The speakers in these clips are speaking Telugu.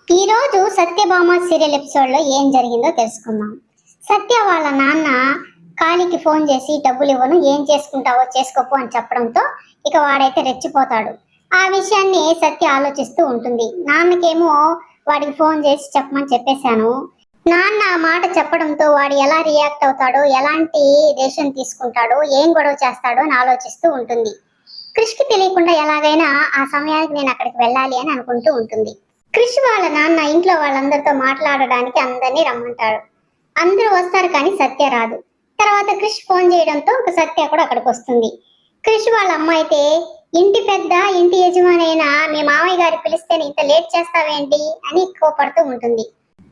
ఈ రోజు సత్యభామ సీరియల్ ఎపిసోడ్ లో ఏం జరిగిందో తెలుసుకుందాం. సత్య వాళ్ళ నాన్న కాళీకి ఫోన్ చేసి డబ్బులు ఇవ్వను, ఏం చేసుకుంటావో చేసుకోపో అని చెప్పడంతో ఇక వాడైతే రెచ్చిపోతాడు. ఆ విషయాన్ని సత్య ఆలోచిస్తూ ఉంటుంది. నాన్నకేమో వాడికి ఫోన్ చేసి చెప్పమని చెప్పేశాను. నాన్న మాట చెప్పడంతో వాడు ఎలా రియాక్ట్ అవుతాడో, ఎలాంటి డెసిషన్ తీసుకుంటాడో, ఏం గొడవ చేస్తాడో అని ఆలోచిస్తూ ఉంటుంది. క్రిష్కి తెలియకుండా ఎలాగైనా ఆ సమయానికి నేను అక్కడికి వెళ్ళాలి అని అనుకుంటూ ఉంటుంది. క్రిష్ వాళ్ళ నాన్న ఇంట్లో వాళ్ళందరితో మాట్లాడడానికి అందరినీ రమ్మంటాడు. అందరూ వస్తారు కానీ సత్య రాదు. తర్వాత క్రిష్ ఫోన్ చేయడంతో సత్య కూడా అక్కడికి వస్తుంది. క్రిష్ వాళ్ళ అమ్మ అయితే, ఇంటి పెద్ద ఇంటి యజమాని అయినా మీ మామయ్య గారు పిలిస్తే ఇంత లేట్ చేస్తావేంటి అని కోపడుతూ ఉంటుంది.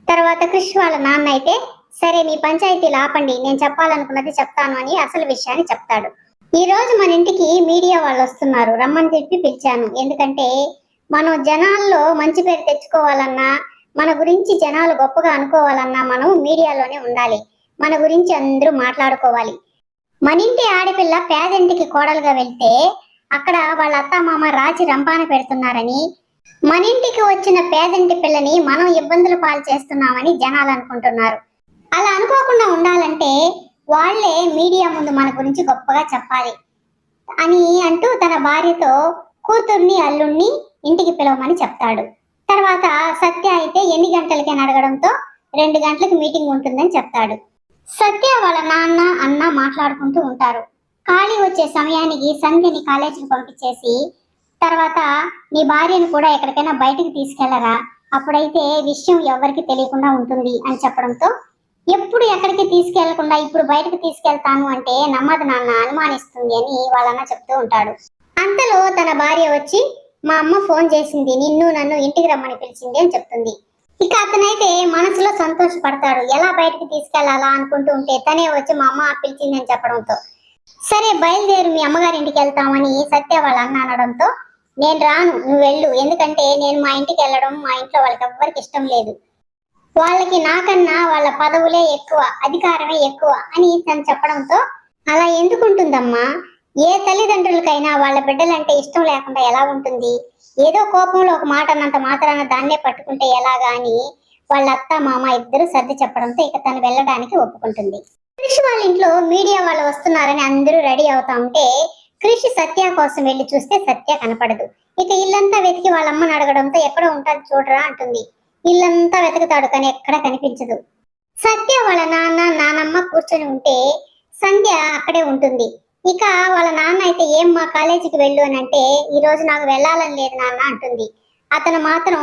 తర్వాత క్రిష్ వాళ్ళ నాన్న అయితే, సరే మీ పంచాయతీలు ఆపండి, నేను చెప్పాలనుకున్నది చెప్తాను అని అసలు విషయాన్ని చెప్తాడు. ఈ రోజు మన ఇంటికి మీడియా వాళ్ళు వస్తున్నారు, రమ్మని చెప్పి పిలిచాను. ఎందుకంటే మనం జనాల్లో మంచి పేరు తెచ్చుకోవాలన్నా, మన గురించి జనాలు గొప్పగా అనుకోవాలన్నా మనం మీడియాలోనే ఉండాలి. మన గురించి అందరూ మాట్లాడుకోవాలి. మన ఇంటి ఆడపిల్ల పేదింటికి కోడలుగా వెళ్తే అక్కడ వాళ్ళ అత్తమామ రాచి రంపాన పెడుతున్నారని, మన ఇంటికి వచ్చిన పేదింటి పిల్లని మనం ఇబ్బందులు పాలు చేస్తున్నామని జనాలు అనుకుంటున్నారు. అలా అనుకోకుండా ఉండాలంటే వాళ్లే మీడియా ముందు మన గురించి గొప్పగా చెప్పాలి అని అంటూ తన భార్యతో కూతుర్ని అల్లుణ్ణి ఇంటికి పిలవమని చెప్తాడు. తర్వాత సత్య అయితే ఎన్ని గంటలకి అని అడగడంతో 2 గంటలకు మీటింగ్ ఉంటుందని చెప్తాడు. సత్య వాళ్ళ నాన్న అన్న మాట్లాడుకుంటూ ఉంటారు. ఖాళీ వచ్చే సమయానికి సంధ్యని కాలేజీకి పంపించేసి, తర్వాత నీ భార్యను కూడా ఎక్కడికైనా బయటకు తీసుకెళ్లరా, అప్పుడైతే విషయం ఎవరికి తెలియకుండా ఉంటుంది అని చెప్పడంతో, ఎప్పుడు ఎక్కడికి తీసుకెళ్లకుండా ఇప్పుడు బయటకు తీసుకెళ్తాను అంటే నమ్మదు నాన్న, అనుమానిస్తుంది అని వాళ్ళన్న చెప్తూ ఉంటాడు. అంతలో తన భార్య వచ్చి, మా అమ్మ ఫోన్ చేసింది, నిన్ను నన్ను ఇంటికి రమ్మని పిలిచింది అని చెప్తుంది. ఇక అతనైతే మనసులో సంతోషపడతాడు. ఎలా బయటకు తీసుకెళ్లాలా అనుకుంటూ ఉంటే తనే వచ్చి మా అమ్మ పిలిచింది అని చెప్పడంతో, సరే బయలుదేరు మీ అమ్మగారి ఇంటికి వెళ్తామని సత్య వాళ్ళ అన్న అనడంతో, నేను రాను, నువ్వు వెళ్ళు, ఎందుకంటే నేను మా ఇంటికి వెళ్ళడం మా ఇంట్లో వాళ్ళకి ఎవ్వరికి ఇష్టం లేదు. వాళ్ళకి నాకన్నా వాళ్ళ పదవులే ఎక్కువ, అధికారమే ఎక్కువ అని తను చెప్పడంతో, అలా ఎందుకుంటుందమ్మా, ఏ తల్లిదండ్రులకైనా వాళ్ళ బిడ్డలంటే ఇష్టం లేకుండా ఎలా ఉంటుంది, ఏదో కోపంలో ఒక మాట అన్నంత మాత్రాన దాన్నే పట్టుకుంటే ఎలాగా అని వాళ్ళ అత్త మామ ఇద్దరు సర్ది చెప్పడంతో ఇక తను వెళ్ళడానికి ఒప్పుకుంటుంది. క్రిష్ వాళ్ళ ఇంట్లో మీడియా వాళ్ళు వస్తున్నారని అందరూ రెడీ అవుతా ఉంటే క్రిష్ సత్య కోసం వెళ్ళి చూస్తే సత్య కనపడదు. ఇక ఇల్లంతా వెతికి వాళ్ళ అమ్మని అడగడంతో ఎక్కడో ఉంటుంది చూడరా అంటుంది. ఇల్లంతా వెతుకుతాడు కానీ ఎక్కడ కనిపించదు. సత్య వాళ్ళ నాన్న నానమ్మ కూర్చొని ఉంటే సంధ్య అక్కడే ఉంటుంది. ఇక వాళ్ళ నాన్న అయితే, ఏం మా కాలేజీకి వెళ్ళు అని అంటే, ఈ రోజు నాకు వెళ్ళాలని లేదు నాన్న అంటుంది. అతను మాత్రం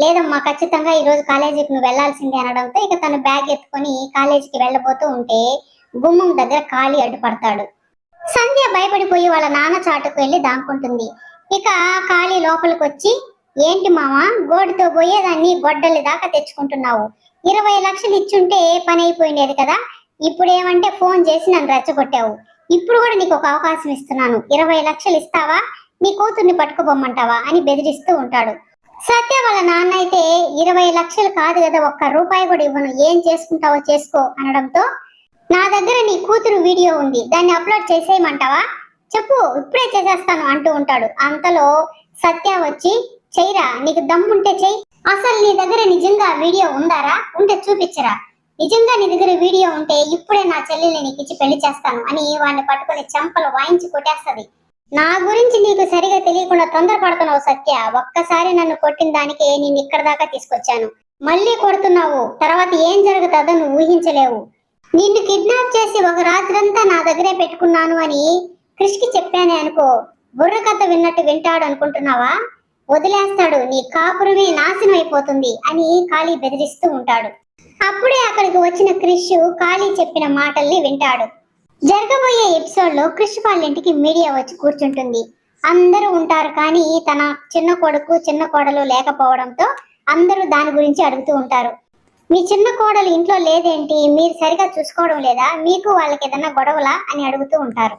లేదమ్మా ఖచ్చితంగా ఈ రోజు కాలేజీకి నువ్వు వెళ్లాల్సిందే అనడంతో ఇక తను బ్యాగ్ ఎత్తుకొని కాలేజీకి వెళ్ళబోతూ ఉంటే గుమ్మం దగ్గర ఖాళీ అడ్డుపడతాడు. సంధ్య భయపడిపోయి వాళ్ళ నాన్న చాటుకు వెళ్ళి దాక్కుంటుంది. ఇక ఖాళీ లోపలికి వచ్చి, ఏంటి మామ గోడితో పోయేదాన్ని గొడ్డలి దాకా తెచ్చుకుంటున్నావు, 20 లక్షలు ఇచ్చుంటే పని అయిపోయిండేది కదా, ఇప్పుడేమంటే ఫోన్ చేసి నన్ను రెచ్చగొట్టావు, ఇప్పుడు కూడా నీకు ఒక అవకాశం ఇస్తున్నాను, 20 లక్షలు ఇస్తావా, నీ కూతుర్ని పట్టుకోబొమ్మంటావా అని బెదిరిస్తూ ఉంటాడు. సత్య వాళ్ళ నాన్న అయితే, 20 లక్షలు కాదు కదా, ఒక్క రూపాయి కూడా ఇవ్వను, ఏం చేసుకుంటావో చేసుకో అనడంతో, నా దగ్గర నీ కూతురు వీడియో ఉంది, దాన్ని అప్లోడ్ చేసేయమంటావా, చెప్పు ఇప్పుడే చేసేస్తాను అంటూ ఉంటాడు. అంతలో సత్య వచ్చి, చెయ్యరా, నీకు దమ్ముంటే చెయ్యి, అసలు నీ దగ్గర నిజంగా వీడియో ఉందారా, ఉంటే చూపించరా, నిజంగా నీ దగ్గర వీడియో ఉంటే ఇప్పుడే నా చెల్లెల్ని నీకు ఇచ్చి పెళ్లి చేస్తాను అని వాడిని పట్టుకుని చెంపలు వాయించి కొట్టేస్తది. నా గురించి నీకు సరిగా తెలియకుండా తొందరపడుతున్నావు సత్య, ఒక్కసారి నన్ను కొట్టిన దానికే నేను ఇక్కడ దాకా తీసుకొచ్చాను, మళ్ళీ కొడుతున్నావు, తర్వాత ఏం జరుగుతుందో నువ్వు ఊహించలేవు, నిన్ను కిడ్నాప్ చేసి ఒక రాత్రంతా నా దగ్గరే పెట్టుకున్నాను అని క్రిష్కి చెప్పానే అనుకో, బుర్రకథ విన్నట్టు వింటాడు అనుకుంటున్నావా, వదిలేస్తాడు, నీ కాపురమే నాశనం అయిపోతుంది అని ఖాళీ బెదిరిస్తూ ఉంటాడు. అప్పుడే అక్కడికి వచ్చిన క్రిష్ ఖాళీ చెప్పిన మాటల్ని వింటాడు. జరగబోయే ఎపిసోడ్ లో క్రిష్ వాళ్ళ ఇంటికి మీడియా వచ్చి కూర్చుంటుంది. అందరూ ఉంటారు కానీ తన చిన్న కొడుకు చిన్న కోడలు లేకపోవడంతో అందరూ దాని గురించి అడుగుతూ ఉంటారు. మీ చిన్న కోడలు ఇంట్లో లేదేంటి, మీరు సరిగా చూసుకోవడం లేదా, మీకు వాళ్ళకి ఏదన్నా గొడవలా అని అడుగుతూ ఉంటారు.